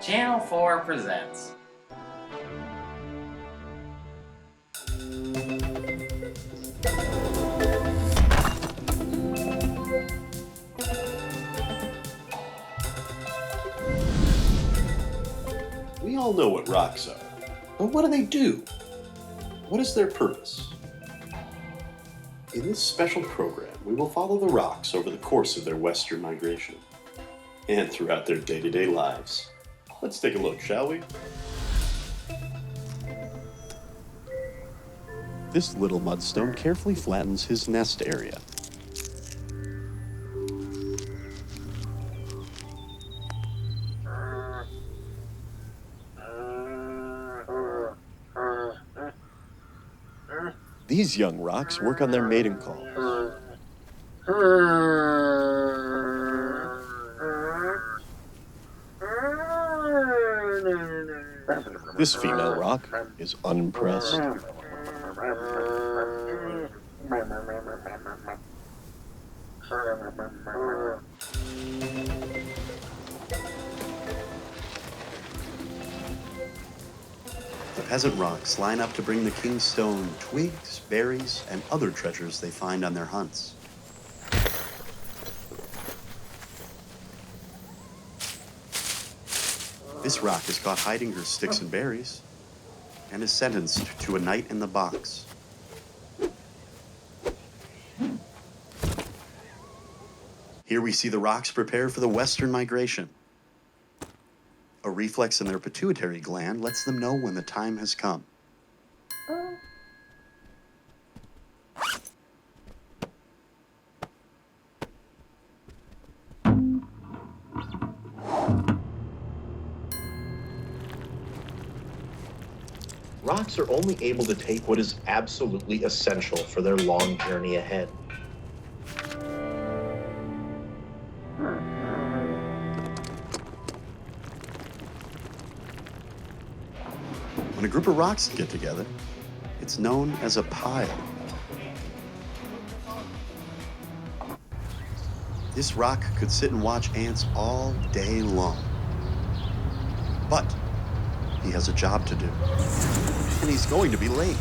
Channel 4 presents. We all know what rocks are, but what do they do? What is their purpose? In this special program, we will follow the rocks over the course of their western migration and throughout their day-to-day lives. Let's take a look, shall we? This little mudstone carefully flattens his nest area. These young rocks work on their mating calls. This female rock is unimpressed. The peasant rocks line up to bring the king's stone twigs, berries, and other treasures they find on their hunts. This rock is caught hiding her sticks and berries and is sentenced to a night in the box. Here we see the rocks prepare for the western migration. A reflex in their pituitary gland lets them know when the time has come. Rocks are only able to take what is absolutely essential for their long journey ahead. When a group of rocks get together, it's known as a pile. This rock could sit and watch ants all day long. But he has a job to do, and he's going to be late.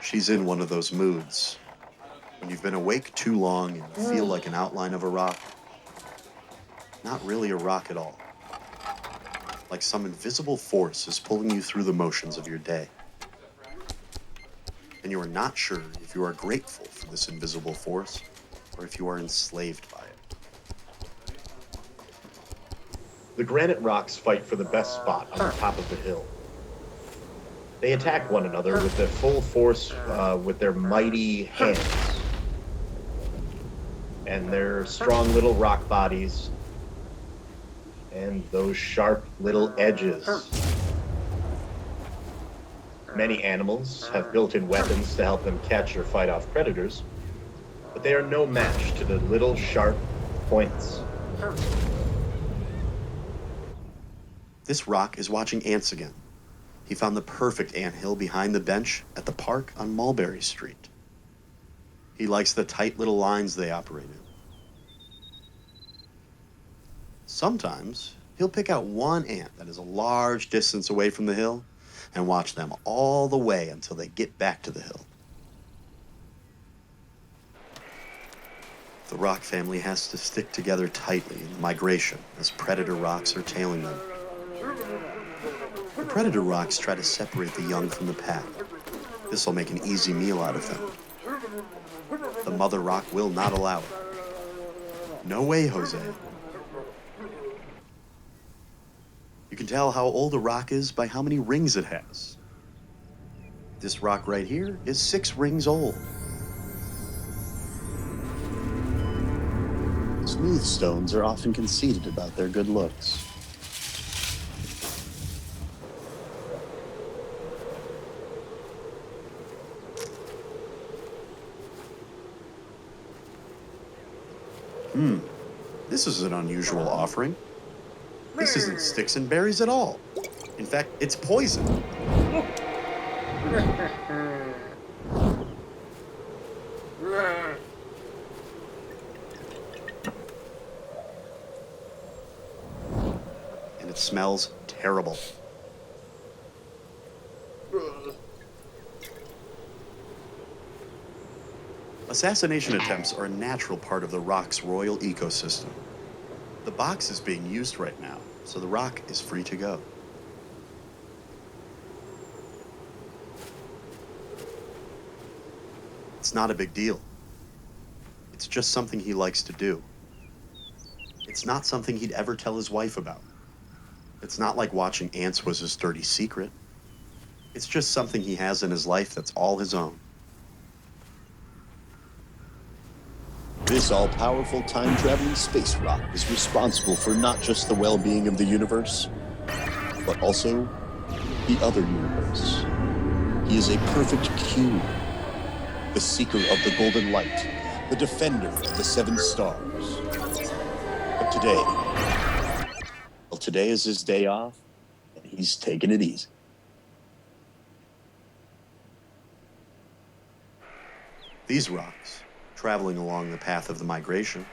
She's in one of those moods when you've been awake too long and feel like an outline of a rock. Not really a rock at all. Like some invisible force is pulling you through the motions of your day. And you are not sure if you are grateful for this invisible force or if you are enslaved by it. The granite rocks fight for the best spot on the top of the hill. They attack one another with their full force with their mighty hands and their strong little rock bodies and those sharp little edges. Many animals have built-in weapons to help them catch or fight off predators, but they are no match to the little sharp points. This rock is watching ants again. He found the perfect anthill behind the bench at the park on Mulberry Street. He likes the tight little lines they operate in. Sometimes he'll pick out one ant that is a large distance away from the hill and watch them all the way until they get back to the hill. The rock family has to stick together tightly in the migration as predator rocks are tailing them. The predator rocks try to separate the young from the pack. This will make an easy meal out of them. The mother rock will not allow it. No way, Jose. You can tell how old a rock is by how many rings it has. This rock right here is 6 rings old. Smooth stones are often conceited about their good looks. This is an unusual offering. This isn't sticks and berries at all. In fact, it's poison. And it smells terrible. Assassination attempts are a natural part of the rock's royal ecosystem. The box is being used right now, so the rock is free to go. It's not a big deal. It's just something he likes to do. It's not something he'd ever tell his wife about. It's not like watching ants was his dirty secret. It's just something he has in his life that's all his own. This all-powerful time-traveling space rock is responsible for not just the well-being of the universe, but also the other universe. He is a perfect cube, the seeker of the golden light, the defender of the 7 stars. But today is his day off, and he's taking it easy. These rocks, traveling along the path of the migration,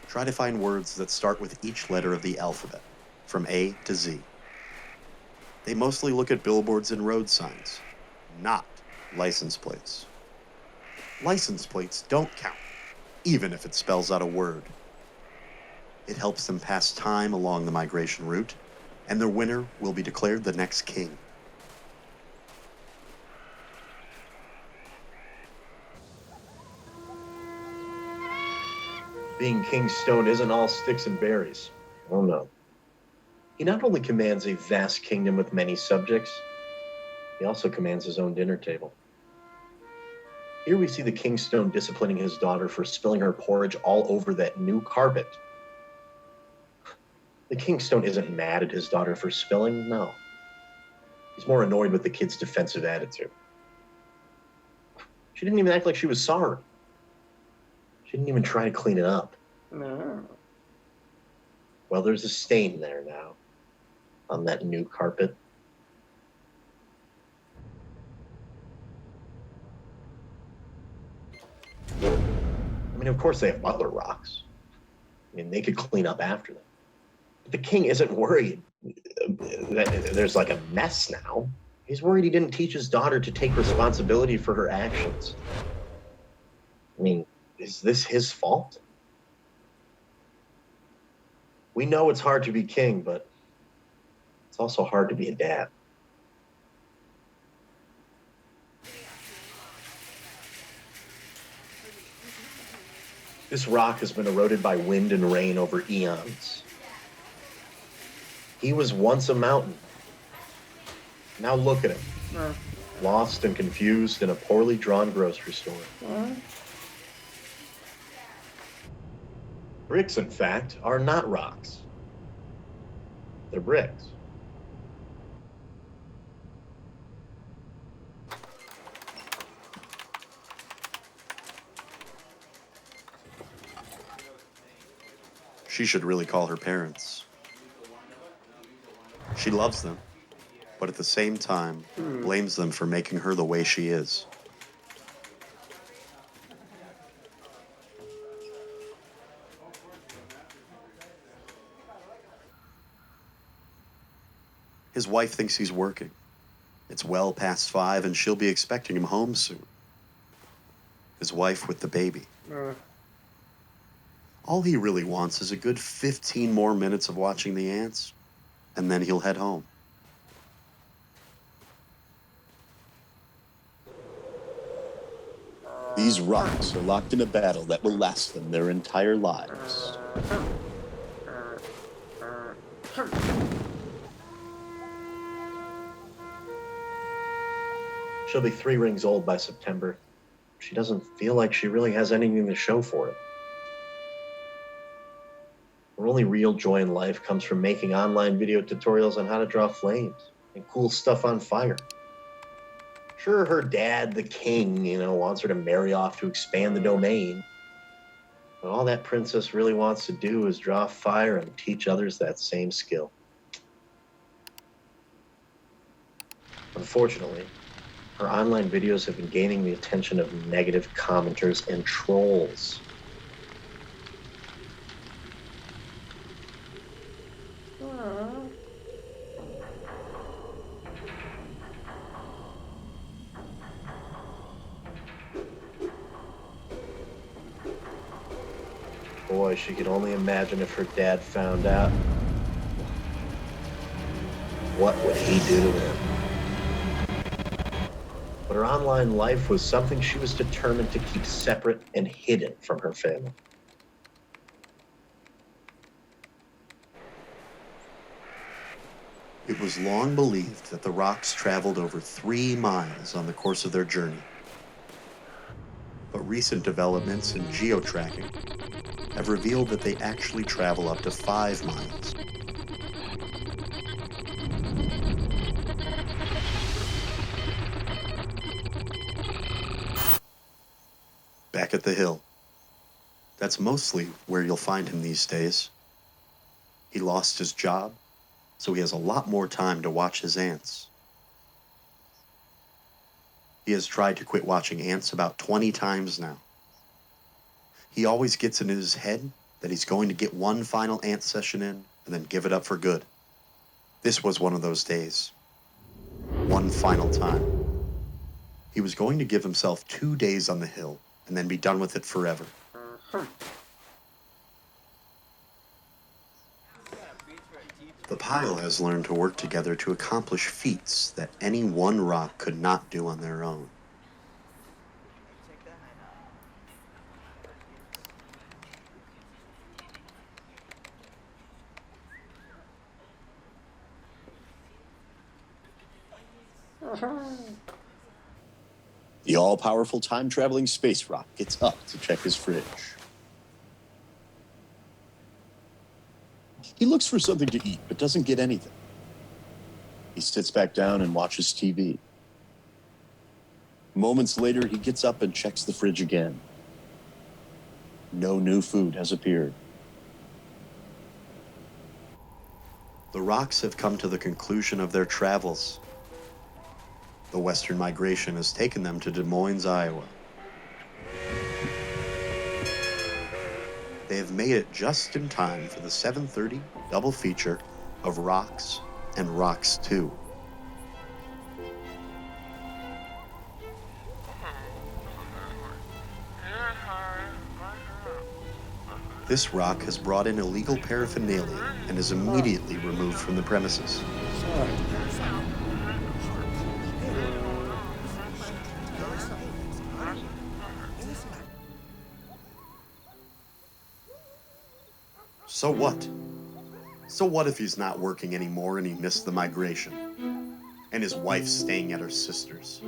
try to find words that start with each letter of the alphabet, from A to Z. They mostly look at billboards and road signs, not license plates. License plates don't count, even if it spells out a word. It helps them pass time along the migration route, and their winner will be declared the next king. Being King Stone isn't all sticks and berries. Oh no. He not only commands a vast kingdom with many subjects, he also commands his own dinner table. Here we see the King Stone disciplining his daughter for spilling her porridge all over that new carpet. The King Stone isn't mad at his daughter for spilling, no. He's more annoyed with the kid's defensive attitude. She didn't even act like she was sorry. She didn't even try to clean it up. No. Well, there's a stain there now on that new carpet. I mean, of course they have butler rocks. I mean, they could clean up after them. But the king isn't worried that there's like a mess now. He's worried he didn't teach his daughter to take responsibility for her actions. I mean, is this his fault? We know it's hard to be king, but it's also hard to be a dad. This rock has been eroded by wind and rain over eons. He was once a mountain. Now look at him. Lost and confused in a poorly drawn grocery store. Bricks, in fact, are not rocks. They're bricks. She should really call her parents. She loves them, but at the same time, blames them for making her the way she is. His wife thinks he's working. It's well past 5 and she'll be expecting him home soon. His wife with the baby. All he really wants is a good 15 more minutes of watching the ants, and then he'll head home. These rocks are locked in a battle that will last them their entire lives. She'll be 3 rings old by September. She doesn't feel like she really has anything to show for it. Her only real joy in life comes from making online video tutorials on how to draw flames and cool stuff on fire. Sure, her dad, the king, wants her to marry off to expand the domain. But all that princess really wants to do is draw fire and teach others that same skill. Unfortunately, her online videos have been gaining the attention of negative commenters and trolls. Boy, she could only imagine if her dad found out. What would he do to him? But her online life was something she was determined to keep separate and hidden from her family. It was long believed that the rocks traveled over 3 miles on the course of their journey. But recent developments in geo-tracking have revealed that they actually travel up to 5 miles. Back at the hill. That's mostly where you'll find him these days. He lost his job, so he has a lot more time to watch his ants. He has tried to quit watching ants about 20 times now. He always gets in his head that he's going to get one final ant session in and then give it up for good. This was one of those days. One final time. He was going to give himself 2 days on the hill and then be done with it forever. The pile has learned to work together to accomplish feats that any one rock could not do on their own. The all-powerful time-traveling space rock gets up to check his fridge. He looks for something to eat, but doesn't get anything. He sits back down and watches TV. Moments later, he gets up and checks the fridge again. No new food has appeared. The rocks have come to the conclusion of their travels. The Western migration has taken them to Des Moines, Iowa. They have made it just in time for the 7:30 double feature of Rocks and Rocks 2. This rock has brought in illegal paraphernalia and is immediately removed from the premises. So what? So what if he's not working anymore and he missed the migration? And his wife's staying at her sister's?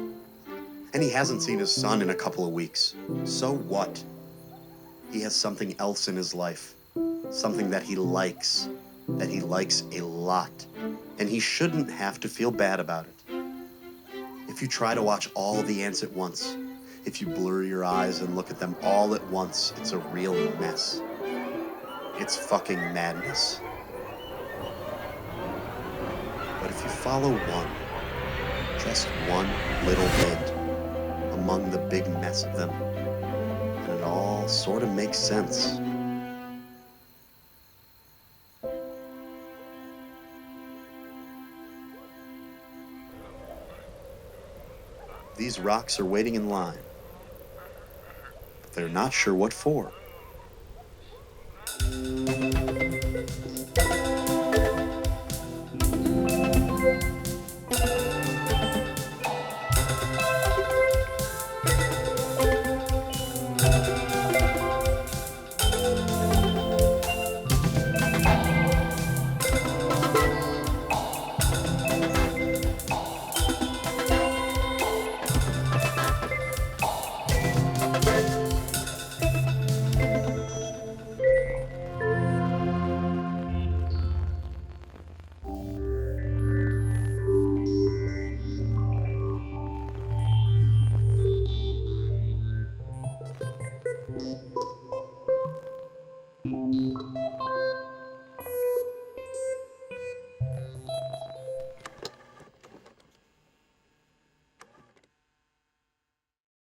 And he hasn't seen his son in a couple of weeks. So what? He has something else in his life. Something that he likes a lot. And he shouldn't have to feel bad about it. If you try to watch all the ants at once, if you blur your eyes and look at them all at once, it's a real mess. It's fucking madness. But if you follow one, just one little ant among the big mess of them, then it all sort of makes sense. These rocks are waiting in line, but they're not sure what for.